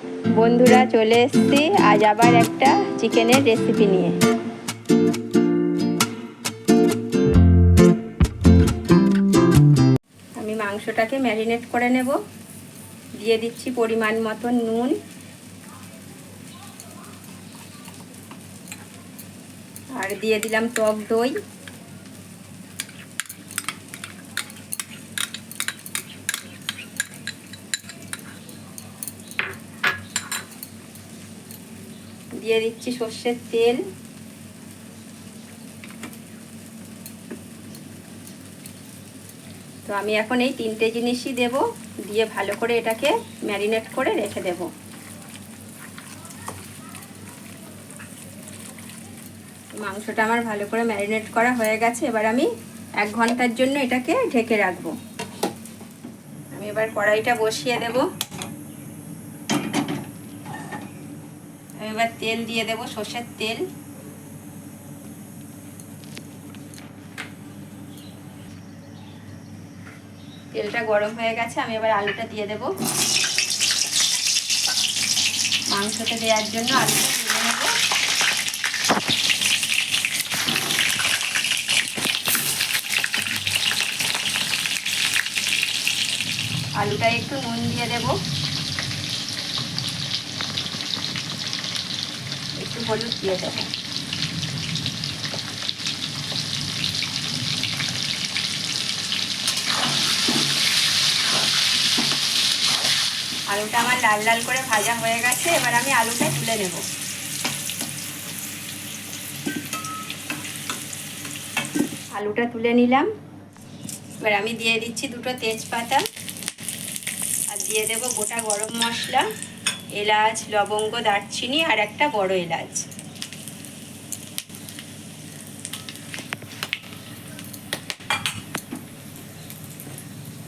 বন্ধুরা, চলে এসেছি আজ আবার একটা চিকেনের রেসিপি নিয়ে। আমি মাংসটাকে ম্যারিনেট করে নেব। দিয়ে দিচ্ছি পরিমাণ মতো নুন, আর দিয়ে দিলাম টক দই, দিয়ে দিচ্ছি সর্ষের তেল, তো আমি এখন এই তিনটে জিনিসই দেব, দিয়ে ভালো করে এটাকে ম্যারিনেট করে রেখে দেব। মাংসটা আমার ভালো করে ম্যারিনেট করা হয়ে গেছে। এবার আমি 1 ঘন্টার জন্য এটাকে ঢেকে রাখবো। আমি এবার কড়াইটা বসিয়ে দেব। এবার তেল দিয়ে দেব, সর্ষের তেল। তেলটা গরম হয়ে গেছে, আমি এবার আলুটা দিয়ে দেব। মাংসতে দেওয়ার জন্য আলুটা তুলে নেব। আলুটা একটু নুন দিয়ে দেব, একটু হলুদ দিয়ে দেব। আলুটা আমার লাল লাল করে ভাজা হয়ে গেছে। এবার আমি আলুটা তুলে নেব। আলুটা তুলে নিলাম। এবার আমি দিয়ে দিচ্ছি 2টো তেজপাতা, আর দিয়ে দেব গোটা গরম মশলা, এলাচ, লবঙ্গ, দারচিনি আর একটা বড় এলাচ।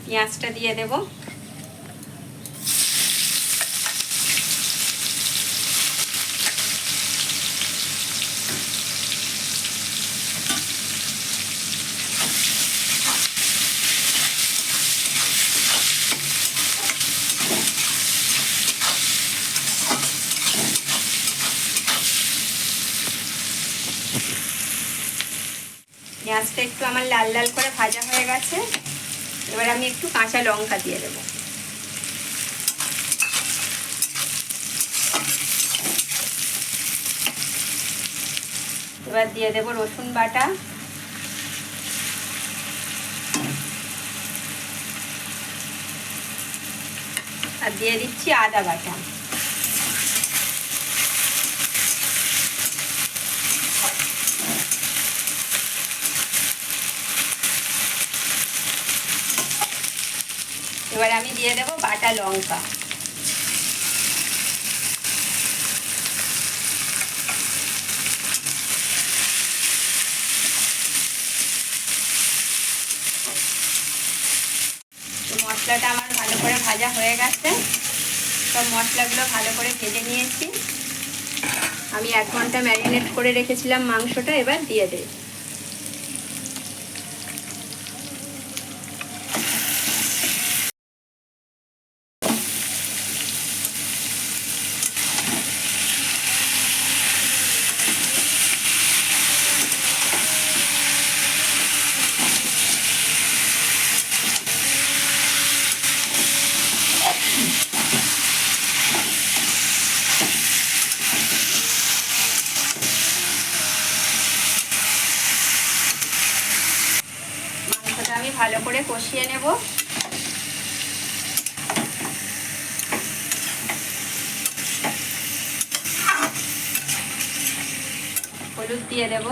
পেঁয়াজটা দিয়ে দেব। পেঁয়াজটা একটু আমার লাল লাল করে ভাজা হয়ে গেছে। এবার আমি একটু কাঁচা লঙ্কা দিয়ে দেব। এবার দিয়ে দেব রসুন বাটা, আর দিয়ে দিচ্ছি আদা বাটা। এবার আমি দিয়ে দেব বাটা লঙ্কা। মশলাটা আমার ভালো করে ভাজা হয়ে গেছে। সব মশলাগুলো ভালো করে ভেজে নিয়েছি। আমি 1 ঘন্টা ম্যারিনেট করে রেখেছিলাম মাংসটা, এবার দিয়ে দেব। মাংসটা আমি ভালো করে কষিয়ে নেব। হলুদ দিয়ে দেব।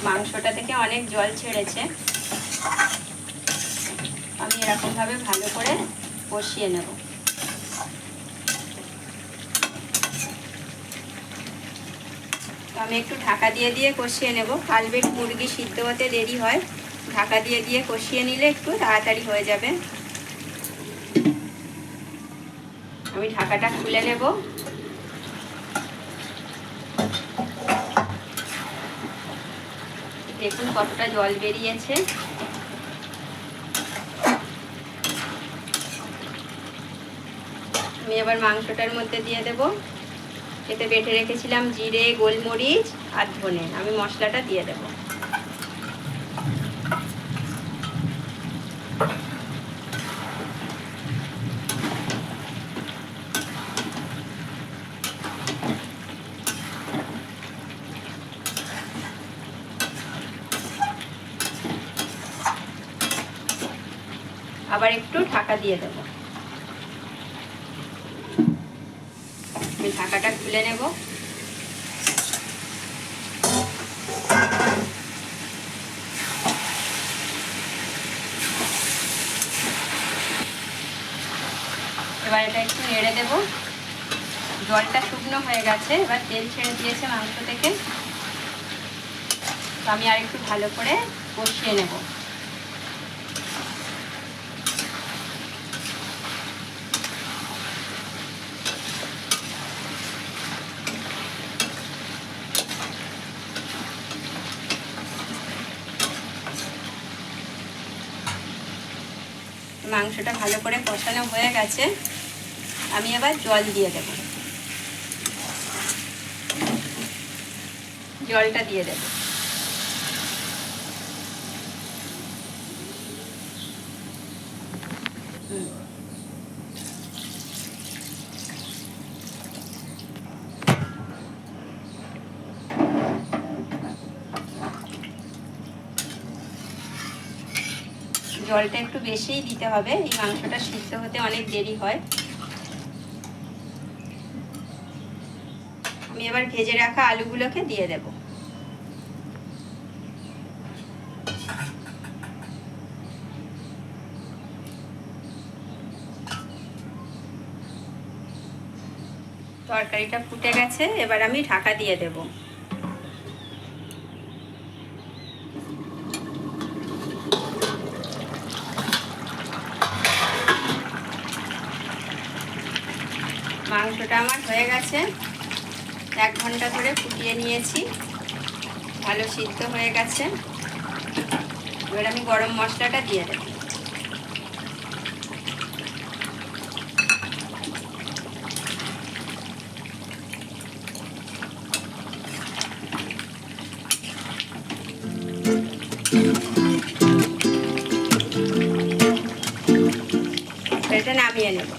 মাংসটা থেকে অনেক জল ছেড়েছে। আমি এরকমভাবে ভালো করে কষিয়ে নেব। তো আমি একটু ঢাকা দিয়ে দিয়ে কষিয়ে নেব। কালবেট মুরগি সিদ্ধ হতে দেরি হয়, ঢাকা দিয়ে দিয়ে কষিয়ে নিলে একটু তাড়াতাড়ি হয়ে যাবে। আমি ঢাকাটা খুলে নেব। দেখুন কতটা জল বেরিয়েছে। আমি এবার মাংসটার মধ্যে দিয়ে দেব। এতে বেটে রেখেছিলাম জিরে, গোলমরিচ আর ধনে। আমি মশলাটা দিয়ে দেব। আবার একটু ঢাকা দিয়ে দেব। আমি ঢাকাটা খুলে নেব। এবার এটা একটু নেড়ে দেব। জলটা শুকনো হয়ে গেছে, এবার তেল ছেড়ে দিয়েছে মাংস থেকে। তো আমি আর একটু ভালো করে কষিয়ে নেব। মাংসটা ভালো করে কষানো হয়ে গেছে। আমি এবার জল দিয়ে দেব। জলটা দিয়ে দেব। জলটা একটু বেশিই দিতে হবে, এই মাংসটা সিদ্ধ হতে অনেক দেরি হয়। আমি এবার ভেজে রাখা আলুগুলোকে দিয়ে দেব। তরকারিটা ফুটে গেছে, এবার আমি ঢাকা দিয়ে দেব। মাংসটা আমার হয়ে গেছে। 1 ঘন্টা ধরে ফুটিয়ে নিয়েছি, ভালো সিদ্ধ হয়ে গেছে। এবার আমি গরম মশলাটা দিয়ে দেব। এটা নামিয়ে নেব।